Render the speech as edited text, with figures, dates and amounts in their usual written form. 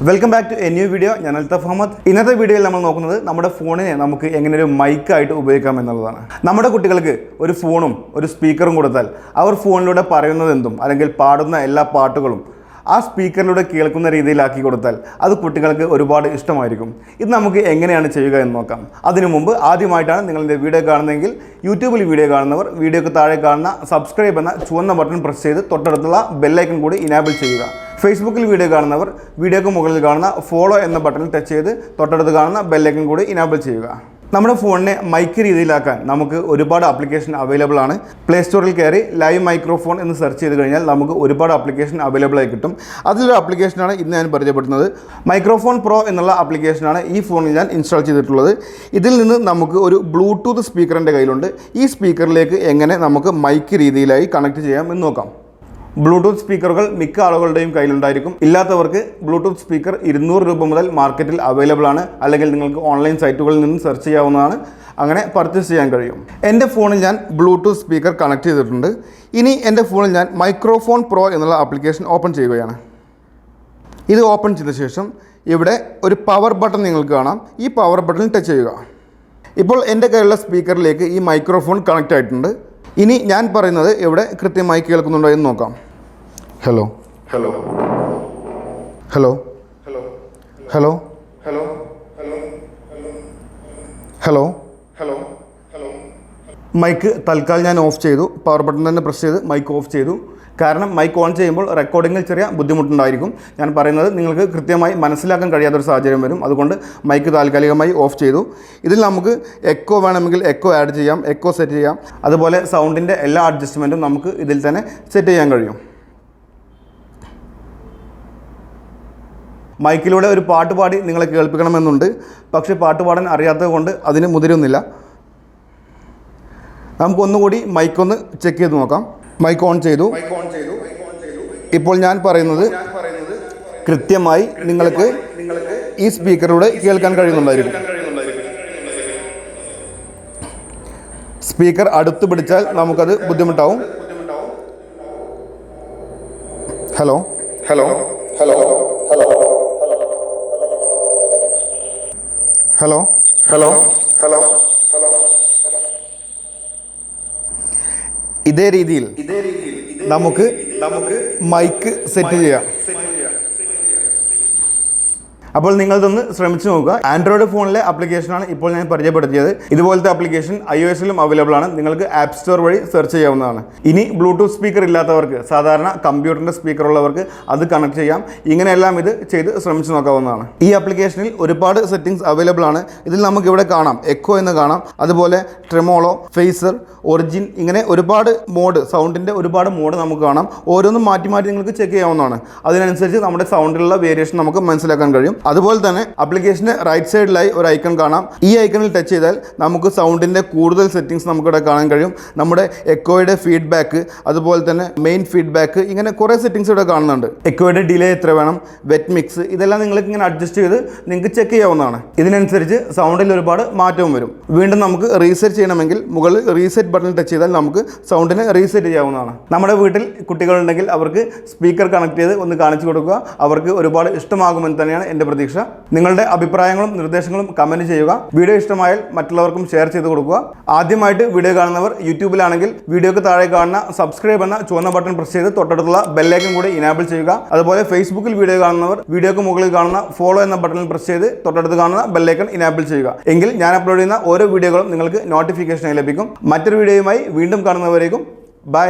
Welcome back to a new video. ഞാൻ അൽത്തഫ് അഹമ്മദ്. ഇന്നത്തെ വീഡിയോയിൽ നമ്മൾ നോക്കുന്നത് നമ്മുടെ ഫോണിനെ നമുക്ക് എങ്ങനെ ഒരു മൈക്കായിട്ട് ഉപയോഗിക്കാം എന്നുള്ളതാണ്. നമ്മുടെ കുട്ടികൾക്ക് ഒരു ഫോണും ഒരു സ്പീക്കറും കൊടുത്താൽ അവർ ഫോണിലൂടെ പറയുന്നതെന്തും അല്ലെങ്കിൽ പാടുന്ന എല്ലാ പാട്ടുകളും ആ സ്പീക്കറിലൂടെ കേൾക്കുന്ന രീതിയിലാക്കി കൊടുത്താൽ അത് കുട്ടികൾക്ക് ഒരുപാട് ഇഷ്ടമായിരിക്കും. ഇത് നമുക്ക് എങ്ങനെയാണ് ചെയ്യുക എന്ന് നോക്കാം. അതിനു മുമ്പ് ആദ്യമായിട്ടാണ് നിങ്ങളുടെ വീഡിയോ കാണുന്നതെങ്കിൽ യൂട്യൂബിൽ വീഡിയോ കാണുന്നവർ വീഡിയോക്ക് താഴെ കാണുന്ന സബ്സ്ക്രൈബ് എന്ന ചുവന്ന ബട്ടൺ പ്രസ് ചെയ്ത് തൊട്ടടുത്തുള്ള ബെല്ലൈക്കൺ കൂടി ഇനാബിൾ ചെയ്യുക. ഫേസ്ബുക്കിൽ വീഡിയോ കാണുന്നവർ വീഡിയോക്ക് മുകളിൽ കാണുന്ന ഫോളോ എന്ന ബട്ടണിൽ ടച്ച് ചെയ്ത് തൊട്ടടുത്ത് കാണുന്ന ബെല്ലൈക്കൺ കൂടി ഇനാബിൾ ചെയ്യുക. നമ്മുടെ ഫോണിനെ മൈക്ക് രീതിയിലാക്കാൻ നമുക്ക് ഒരുപാട് ആപ്ലിക്കേഷൻ അവൈലബിൾ ആണ്. പ്ലേ സ്റ്റോറിൽ കയറി ലൈവ് മൈക്രോഫോൺ എന്ന് സെർച്ച് ചെയ്ത് കഴിഞ്ഞാൽ നമുക്ക് ഒരുപാട് ആപ്ലിക്കേഷൻ അവൈലബിൾ ആയി കിട്ടും. അതിലൊരു ആപ്ലിക്കേഷനാണ് ഇന്ന് ഞാൻ പരിചയപ്പെടുന്നത്. മൈക്രോഫോൺ പ്രോ എന്നുള്ള ആപ്ലിക്കേഷനാണ് ഈ ഫോണിൽ ഞാൻ ഇൻസ്റ്റാൾ ചെയ്തിട്ടുള്ളത്. ഇതിൽ നിന്ന് നമുക്ക് ഒരു ബ്ലൂടൂത്ത് സ്പീക്കർ എൻ്റെ കയ്യിലുണ്ട്. ഈ സ്പീക്കറിലേക്ക് എങ്ങനെ നമുക്ക് മൈക്ക് രീതിയിലായി കണക്ട് ചെയ്യാം എന്ന് നോക്കാം. ബ്ലൂടൂത്ത് സ്പീക്കറുകൾ മിക്ക ആളുകളുടെയും കയ്യിലുണ്ടായിരിക്കും. ഇല്ലാത്തവർക്ക് ബ്ലൂടൂത്ത് സ്പീക്കർ 200 രൂപ മുതൽ മാർക്കറ്റിൽ അവൈലബിൾ ആണ്. അല്ലെങ്കിൽ നിങ്ങൾക്ക് ഓൺലൈൻ സൈറ്റുകളിൽ നിന്ന് സെർച്ച് ചെയ്യാവുന്നതാണ്. അങ്ങനെ പർച്ചേസ് ചെയ്യാൻ കഴിയും. എൻ്റെ ഫോണിൽ ഞാൻ ബ്ലൂടൂത്ത് സ്പീക്കർ കണക്ട് ചെയ്തിട്ടുണ്ട്. ഇനി എൻ്റെ ഫോണിൽ ഞാൻ മൈക്രോഫോൺ പ്രോ എന്നുള്ള ആപ്ലിക്കേഷൻ ഓപ്പൺ ചെയ്യുകയാണ്. ഇത് ഓപ്പൺ ചെയ്ത ശേഷം ഇവിടെ ഒരു പവർ ബട്ടൺ നിങ്ങൾക്ക് കാണാം. ഈ പവർ ബട്ടണിൽ ടച്ച് ചെയ്യുക. ഇപ്പോൾ എൻ്റെ കയ്യിലുള്ള സ്പീക്കറിലേക്ക് ഈ മൈക്രോഫോൺ കണക്റ്റ് ആയിട്ടുണ്ട്. ഇനി ഞാൻ പറയുന്നത് ഇവിടെ കൃത്യമായി കേൾക്കുന്നുണ്ടോ എന്ന് നോക്കാം. Hello hello hello hello hello hello hello hello mic തൽക്കാലം ഞാൻ ഓഫ് ചെയ്തു. പവർ ബട്ടൺ തന്നെ പ്രസ് ചെയ്ത് മൈക്ക് ഓഫ് ചെയ്തു. കാരണം മൈക്ക് ഓൺ ചെയ്യുമ്പോൾ റെക്കോർഡിങ്ങിൽ ചെറിയ ബുദ്ധിമുട്ടുണ്ടായിരിക്കും. ഞാൻ പറയുന്നത് നിങ്ങൾക്ക് കൃത്യമായി മനസ്സിലാക്കാൻ കഴിയാത്തൊരു സാഹചര്യം വരും. അതുകൊണ്ട് മൈക്ക് താൽക്കാലികമായി ഓഫ് ചെയ്തു. ഇതിൽ നമുക്ക് എക്കോ വേണമെങ്കിൽ എക്കോ ആഡ് ചെയ്യാം, എക്കോ സെറ്റ് ചെയ്യാം. അതുപോലെ സൗണ്ടിൻ്റെ എല്ലാ അഡ്ജസ്റ്റ്മെൻറ്റും നമുക്ക് ഇതിൽ തന്നെ സെറ്റ് ചെയ്യാൻ കഴിയും. മൈക്കിലൂടെ ഒരു പാട്ട് പാടി നിങ്ങളെ കേൾപ്പിക്കണമെന്നുണ്ട്. പക്ഷേ പാട്ട് പാടാൻ അറിയാത്തത് കൊണ്ട് അതിന് മുതിരുന്നില്ല. നമുക്കൊന്നുകൂടി മൈക്കൊന്ന് ചെക്ക് ചെയ്ത് നോക്കാം. മൈക്ക് ഓൺ ചെയ്തു. ഇപ്പോൾ ഞാൻ പറയുന്നത് കൃത്യമായി നിങ്ങൾക്ക് ഈ സ്പീക്കറിലൂടെ കേൾക്കാൻ കഴിയുന്നുണ്ടായിരിക്കും. സ്പീക്കർ അടുത്ത് പിടിച്ചാൽ നമുക്കത് ബുദ്ധിമുട്ടാവും. Hello hello hello hello hello hello hello hello ഇതേ രീതിയിൽ നമുക്ക് മൈക്ക് സെറ്റ് ചെയ്യാം. അപ്പോൾ നിങ്ങളിതൊന്ന് ശ്രമിച്ചു നോക്കുക. ആൻഡ്രോയിഡ് ഫോണിലെ ആപ്ലിക്കേഷനാണ് ഇപ്പോൾ ഞാൻ പരിചയപ്പെടുത്തിയത്. ഇതുപോലത്തെ ആപ്ലിക്കേഷൻ iOS-ലും അവൈലബിൾ ആണ്. നിങ്ങൾക്ക് ആപ്പ് സ്റ്റോർ വഴി സെർച്ച് ചെയ്യാവുന്നതാണ്. ഇനി ബ്ലൂടൂത്ത് സ്പീക്കർ ഇല്ലാത്തവർക്ക്, സാധാരണ കമ്പ്യൂട്ടറിൻ്റെ സ്പീക്കർ ഉള്ളവർക്ക് അത് കണക്ട് ചെയ്യാം. ഇങ്ങനെയെല്ലാം ഇത് ചെയ്ത് ശ്രമിച്ചു നോക്കാവുന്നതാണ്. ഈ ആപ്ലിക്കേഷനിൽ ഒരുപാട് സെറ്റിംഗ്സ് അവൈലബിൾ ആണ്. ഇതിൽ നമുക്ക് ഇവിടെ കാണാം, എക്കോ എന്ന് കാണാം, അതുപോലെ ട്രെമോളോ, ഫേസർ, ഒറിജിൻ, ഇങ്ങനെ ഒരുപാട് മോഡ്, സൗണ്ടിൻ്റെ ഒരുപാട് മോഡ് നമുക്ക് കാണാം. ഓരോന്നും മാറ്റി മാറ്റി നിങ്ങൾക്ക് ചെക്ക് ചെയ്യാവുന്നതാണ്. അതിനനുസരിച്ച് നമ്മുടെ സൗണ്ടിലുള്ള വേരിയേഷൻ നമുക്ക് മനസ്സിലാക്കാൻ കഴിയും. അതുപോലെ തന്നെ ആപ്ലിക്കേഷന് റൈറ്റ് സൈഡിലായി ഒരു ഐക്കൺ കാണാം. ഈ ഐക്കണിൽ ടച്ച് ചെയ്താൽ നമുക്ക് സൗണ്ടിൻ്റെ കൂടുതൽ സെറ്റിംഗ്സ് നമുക്കിവിടെ കാണാൻ കഴിയും. നമ്മുടെ എക്കോയുടെ ഫീഡ്ബാക്ക്, അതുപോലെ തന്നെ മെയിൻ ഫീഡ്ബാക്ക്, ഇങ്ങനെ കുറേ സെറ്റിംഗ്സ് ഇവിടെ കാണുന്നുണ്ട്. എക്കോയുടെ ഡിലേ എത്ര വേണം, വെറ്റ് മിക്സ്, ഇതെല്ലാം നിങ്ങൾക്ക് ഇങ്ങനെ അഡ്ജസ്റ്റ് ചെയ്ത് നിങ്ങൾക്ക് ചെക്ക് ചെയ്യാവുന്നതാണ്. ഇതിനനുസരിച്ച് സൗണ്ടിൽ ഒരുപാട് മാറ്റവും വരും. വീണ്ടും നമുക്ക് റീസെറ്റ് ചെയ്യണമെങ്കിൽ മുകളിൽ റീസെറ്റ് ബട്ടൺ ടച്ച് ചെയ്താൽ നമുക്ക് സൗണ്ടിനെ റീസെറ്റ് ചെയ്യാവുന്നതാണ്. നമ്മുടെ വീട്ടിൽ കുട്ടികളുണ്ടെങ്കിൽ അവർക്ക് സ്പീക്കർ കണക്ട് ചെയ്ത് ഒന്ന് കാണിച്ചു കൊടുക്കുക. അവർക്ക് ഒരുപാട് ഇഷ്ടമാകുമെന്ന് തന്നെയാണ് എൻ്റെ പ്രതീക്ഷ. നിങ്ങളുടെ അഭിപ്രായങ്ങളും നിർദ്ദേശങ്ങളും കമന്റ് ചെയ്യുക. വീഡിയോ ഇഷ്ടമായാൽ മറ്റുള്ളവർക്കും ഷെയർ ചെയ്ത് കൊടുക്കുക. ആദ്യമായിട്ട് വീഡിയോ കാണുന്നവർ യൂട്യൂബിലാണെങ്കിൽ വീഡിയോക്ക് താഴെ കാണുന്ന സബ്സ്ക്രൈബ് എന്ന ചുവന്ന ബട്ടൺ പ്രസ് ചെയ്ത് തൊട്ടടുത്തുള്ള ബെല്ലൈക്കൺ കൂടി ഇനാബിൾ ചെയ്യുക. അതുപോലെ ഫേസ്ബുക്കിൽ വീഡിയോ കാണുന്നവർ വീഡിയോക്ക് മുകളിൽ കാണുന്ന ഫോളോ എന്ന ബട്ടണിൽ പ്രസ് ചെയ്ത് തൊട്ടടുത്ത് കാണുന്ന ബെല്ലൈക്കൺ ഇനാബിൾ ചെയ്യുക. എങ്കിൽ ഞാൻ അപ്ലോഡ് ചെയ്യുന്ന ഓരോ വീഡിയോകളും നിങ്ങൾക്ക് നോട്ടിഫിക്കേഷനായി ലഭിക്കും. മറ്റൊരു വീഡിയോയുമായി വീണ്ടും കാണുന്നവരേക്കും ബൈ.